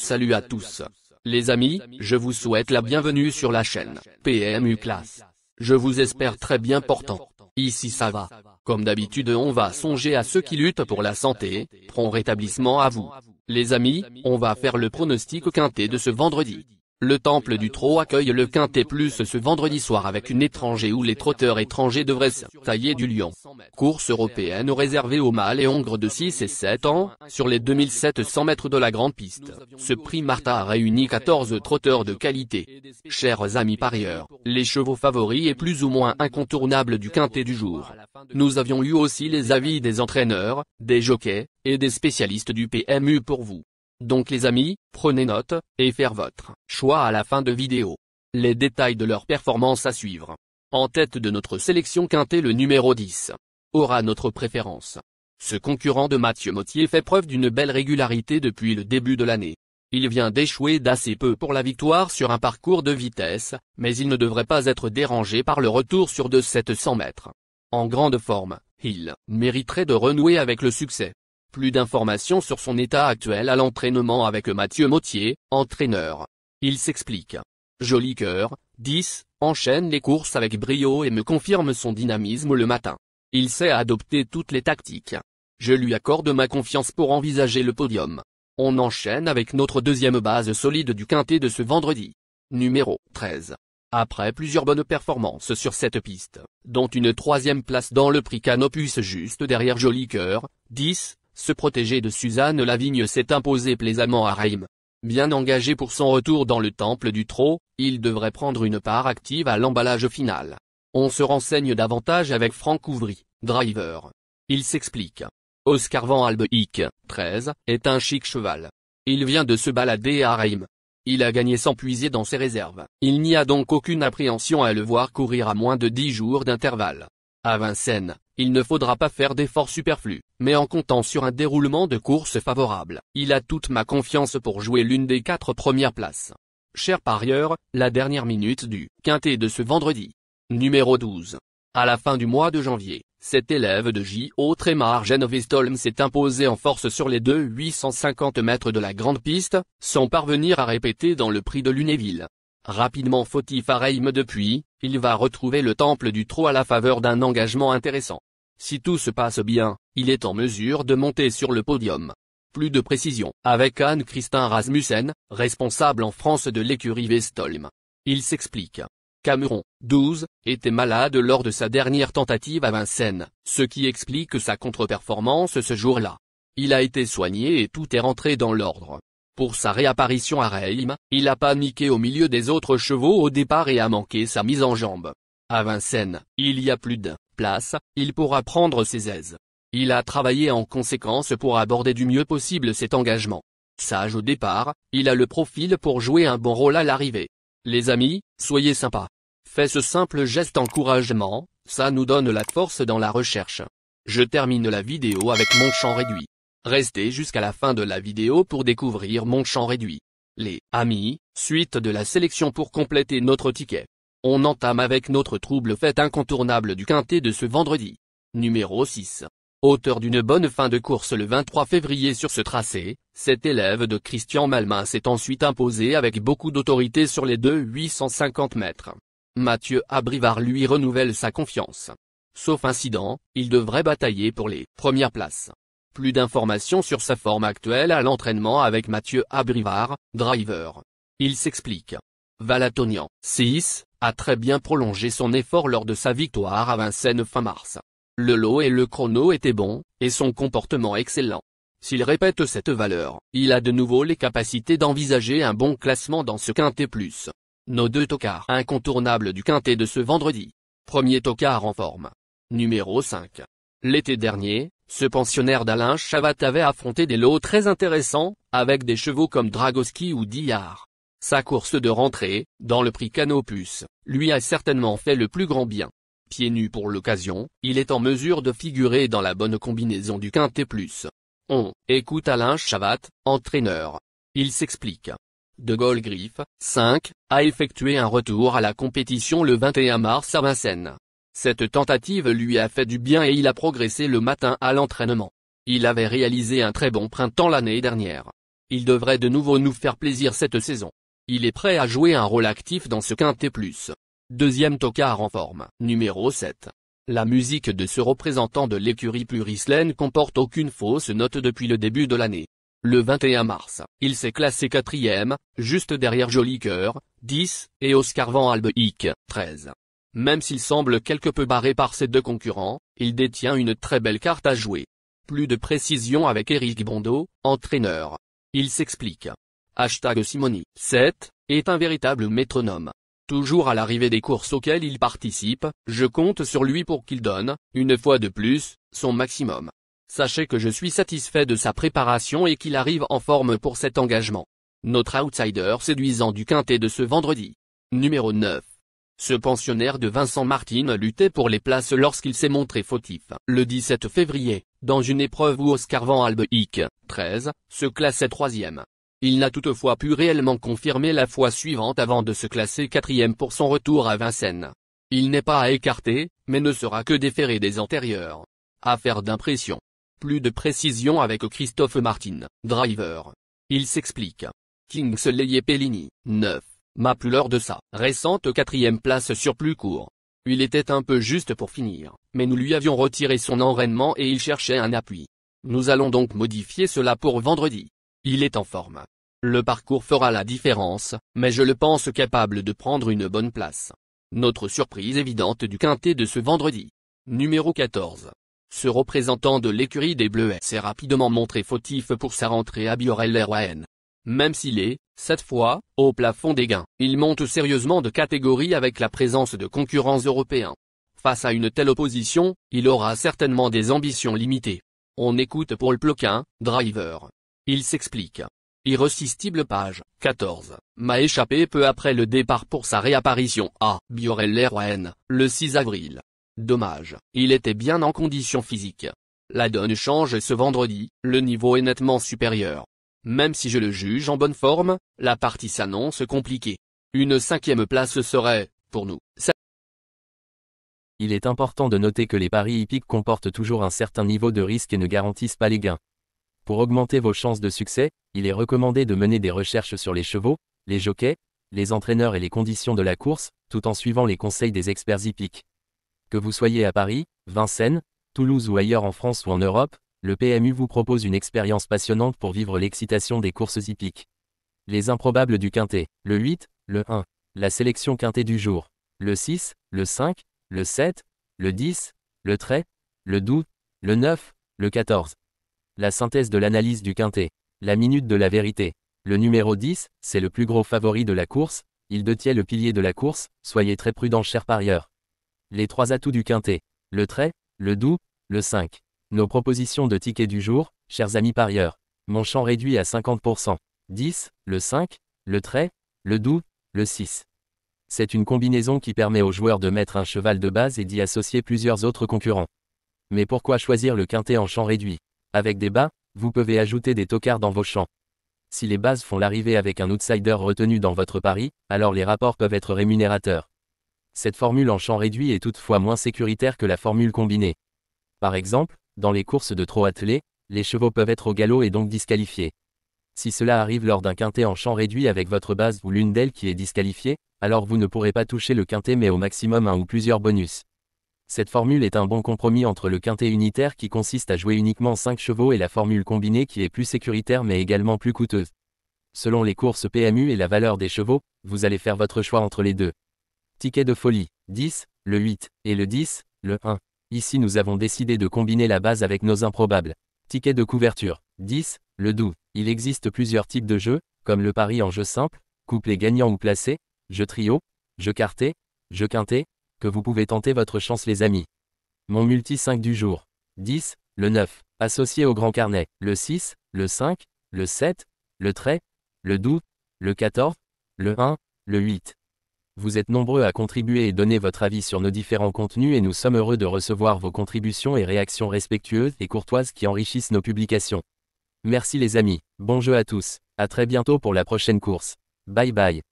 Salut à tous. Les amis, je vous souhaite la bienvenue sur la chaîne PMU Classe. Je vous espère très bien portant. Ici ça va. Comme d'habitude on va songer à ceux qui luttent pour la santé, prompt rétablissement à vous. Les amis, on va faire le pronostic quintet de ce vendredi. Le Temple du Trot accueille le Quintet Plus ce vendredi soir avec une étranger où les trotteurs étrangers devraient se tailler du lion. Course européenne réservée aux mâles et hongres de 6 et 7 ans, sur les 2700 mètres de la grande piste. Ce prix Martha a réuni 14 trotteurs de qualité. Chers amis parieurs, les chevaux favoris et plus ou moins incontournables du Quintet du jour. Nous avions eu aussi les avis des entraîneurs, des jockeys, et des spécialistes du PMU pour vous. Donc les amis, prenez note, et faire votre choix à la fin de vidéo. Les détails de leur performance à suivre. En tête de notre sélection quintet le numéro 10. Aura notre préférence. Ce concurrent de Mathieu Mottier fait preuve d'une belle régularité depuis le début de l'année. Il vient d'échouer d'assez peu pour la victoire sur un parcours de vitesse, mais il ne devrait pas être dérangé par le retour sur de 700 mètres. En grande forme, il mériterait de renouer avec le succès. Plus d'informations sur son état actuel à l'entraînement avec Mathieu Mottier, entraîneur. Il s'explique. Joli cœur, 10, enchaîne les courses avec brio et me confirme son dynamisme le matin. Il sait adopter toutes les tactiques. Je lui accorde ma confiance pour envisager le podium. On enchaîne avec notre deuxième base solide du quintet de ce vendredi. Numéro 13. Après plusieurs bonnes performances sur cette piste, dont une troisième place dans le prix Canopus juste derrière Joli cœur, 10, ce protégé de Suzanne Lavigne s'est imposé plaisamment à Reims. Bien engagé pour son retour dans le Temple du Trot, il devrait prendre une part active à l'emballage final. On se renseigne davantage avec Franck Ouvry, driver. Il s'explique. Oscar Van Albeek, 13, est un chic cheval. Il vient de se balader à Reims. Il a gagné sans puiser dans ses réserves. Il n'y a donc aucune appréhension à le voir courir à moins de 10 jours d'intervalle. À Vincennes, il ne faudra pas faire d'efforts superflus, mais en comptant sur un déroulement de course favorable, il a toute ma confiance pour jouer l'une des 4 premières places. Chers parieurs, la dernière minute du quintet de ce vendredi. Numéro 12. À la fin du mois de janvier, cet élève de J.O. Trémar Genvestolm s'est imposé en force sur les 850 mètres de la grande piste, sans parvenir à répéter dans le prix de Lunéville. Rapidement fautif à Reims depuis, il va retrouver le Temple du Trot à la faveur d'un engagement intéressant. Si tout se passe bien, il est en mesure de monter sur le podium. Plus de précision, avec Anne-Christin Rasmussen, responsable en France de l'écurie Vestolm. Il s'explique. Cameron, 12, était malade lors de sa dernière tentative à Vincennes, ce qui explique sa contre-performance ce jour-là. Il a été soigné et tout est rentré dans l'ordre. Pour sa réapparition à Reims, il a paniqué au milieu des autres chevaux au départ et a manqué sa mise en jambe. À Vincennes, il y a plus de place, il pourra prendre ses aises. Il a travaillé en conséquence pour aborder du mieux possible cet engagement. Sage au départ, il a le profil pour jouer un bon rôle à l'arrivée. Les amis, soyez sympas. Faites ce simple geste encouragement, ça nous donne la force dans la recherche. Je termine la vidéo avec mon champ réduit. Restez jusqu'à la fin de la vidéo pour découvrir mon champ réduit. Les amis, suite de la sélection pour compléter notre ticket. On entame avec notre trouble fête incontournable du quintet de ce vendredi. Numéro 6. Auteur d'une bonne fin de course le 23 février sur ce tracé, cet élève de Christian Malmin s'est ensuite imposé avec beaucoup d'autorité sur les 850 mètres. Mathieu Abrivard lui renouvelle sa confiance. Sauf incident, il devrait batailler pour les premières places. Plus d'informations sur sa forme actuelle à l'entraînement avec Mathieu Abrivard, driver. Il s'explique. Valatonian, 6, a très bien prolongé son effort lors de sa victoire à Vincennes fin mars. Le lot et le chrono étaient bons, et son comportement excellent. S'il répète cette valeur, il a de nouveau les capacités d'envisager un bon classement dans ce quintet plus. Nos 2 tocards incontournables du quintet de ce vendredi. Premier tocard en forme. Numéro 5. L'été dernier, ce pensionnaire d'Alain Chavat avait affronté des lots très intéressants, avec des chevaux comme Dragoski ou Dillard. Sa course de rentrée, dans le prix Canopus, lui a certainement fait le plus grand bien. Pieds nus pour l'occasion, il est en mesure de figurer dans la bonne combinaison du quintet plus. On écoute Alain Chavat, entraîneur. Il s'explique. De Gaulle Griffe, 5, a effectué un retour à la compétition le 21 mars à Vincennes. Cette tentative lui a fait du bien et il a progressé le matin à l'entraînement. Il avait réalisé un très bon printemps l'année dernière. Il devrait de nouveau nous faire plaisir cette saison. Il est prêt à jouer un rôle actif dans ce quintet plus. Deuxième tocard en forme. Numéro 7. La musique de ce représentant de l'écurie Plurislaine comporte aucune fausse note depuis le début de l'année. Le 21 mars, il s'est classé 4e, juste derrière Joli Cœur, 10, et Oscar Van Albeek, 13. Même s'il semble quelque peu barré par ses deux concurrents, il détient une très belle carte à jouer. Plus de précision avec Éric Bondeau, entraîneur. Il s'explique. #Simoni, 7, est un véritable métronome. Toujours à l'arrivée des courses auxquelles il participe, je compte sur lui pour qu'il donne, une fois de plus, son maximum. Sachez que je suis satisfait de sa préparation et qu'il arrive en forme pour cet engagement. Notre outsider séduisant du quintet de ce vendredi. Numéro 9. Ce pensionnaire de Vincent Martine luttait pour les places lorsqu'il s'est montré fautif. Le 17 février, dans une épreuve où Oscar Van Albeek, 13, se classait 3e. Il n'a toutefois pu réellement confirmer la fois suivante avant de se classer 4e pour son retour à Vincennes. Il n'est pas à écarter, mais ne sera que déféré des antérieurs. Affaire d'impression. Plus de précision avec Christophe Martin, driver. Il s'explique. Kingsley Pellini, 9. M'a plu lors de sa récente 4e place sur plus court. Il était un peu juste pour finir, mais nous lui avions retiré son enraînement et il cherchait un appui. Nous allons donc modifier cela pour vendredi. Il est en forme. Le parcours fera la différence, mais je le pense capable de prendre une bonne place. Notre surprise évidente du quintet de ce vendredi. Numéro 14. Ce représentant de l'écurie des Bleuets s'est rapidement montré fautif pour sa rentrée à Biorel-Rouen. Même s'il est, cette fois, au plafond des gains, il monte sérieusement de catégorie avec la présence de concurrents européens. Face à une telle opposition, il aura certainement des ambitions limitées. On écoute Paul Ploquin, driver. Il s'explique. Irrésistible page 14, m'a échappé peu après le départ pour sa réapparition à Biorel-Rouen, le 6 avril. Dommage, il était bien en condition physique. La donne change ce vendredi, le niveau est nettement supérieur. Même si je le juge en bonne forme, la partie s'annonce compliquée. Une 5e place serait, pour nous, Il est important de noter que les paris hippiques comportent toujours un certain niveau de risque et ne garantissent pas les gains. Pour augmenter vos chances de succès, il est recommandé de mener des recherches sur les chevaux, les jockeys, les entraîneurs et les conditions de la course, tout en suivant les conseils des experts hippiques. Que vous soyez à Paris, Vincennes, Toulouse ou ailleurs en France ou en Europe, le PMU vous propose une expérience passionnante pour vivre l'excitation des courses hippiques. Les improbables du quintet, le 8, le 1, la sélection quintet du jour, le 6, le 5, le 7, le 10, le trait, le 12, le 9, le 14. La synthèse de l'analyse du quintet, la minute de la vérité. Le numéro 10, c'est le plus gros favori de la course, il détient le pilier de la course, soyez très prudents chers parieurs. Les 3 atouts du quintet, le trait, le 12, le 5. Nos propositions de tickets du jour, chers amis parieurs. Mon champ réduit à 50%. 10, le 5, le trait, le 12, le 6. C'est une combinaison qui permet aux joueurs de mettre un cheval de base et d'y associer plusieurs autres concurrents. Mais pourquoi choisir le quintet en champ réduit? Avec des bas, vous pouvez ajouter des tocards dans vos champs. Si les bases font l'arrivée avec un outsider retenu dans votre pari, alors les rapports peuvent être rémunérateurs. Cette formule en champ réduit est toutefois moins sécuritaire que la formule combinée. Par exemple, dans les courses de trot attelé, les chevaux peuvent être au galop et donc disqualifiés. Si cela arrive lors d'un quintet en champ réduit avec votre base ou l'une d'elles qui est disqualifiée, alors vous ne pourrez pas toucher le quintet mais au maximum un ou plusieurs bonus. Cette formule est un bon compromis entre le quintet unitaire qui consiste à jouer uniquement 5 chevaux et la formule combinée qui est plus sécuritaire mais également plus coûteuse. Selon les courses PMU et la valeur des chevaux, vous allez faire votre choix entre les deux. Ticket de folie, 10, le 8, et le 10, le 1. Ici nous avons décidé de combiner la base avec nos improbables. Ticket de couverture, 10, le 12. Il existe plusieurs types de jeux, comme le pari en jeu simple, couplet gagnant ou placé, jeu trio, jeu quarté, jeu quintet, que vous pouvez tenter votre chance les amis. Mon multi 5 du jour. 10, le 9, associé au grand carnet, le 6, le 5, le 7, le trait, le 12, le 14, le 1, le 8. Vous êtes nombreux à contribuer et donner votre avis sur nos différents contenus et nous sommes heureux de recevoir vos contributions et réactions respectueuses et courtoises qui enrichissent nos publications. Merci les amis, bon jeu à tous, à très bientôt pour la prochaine course. Bye bye.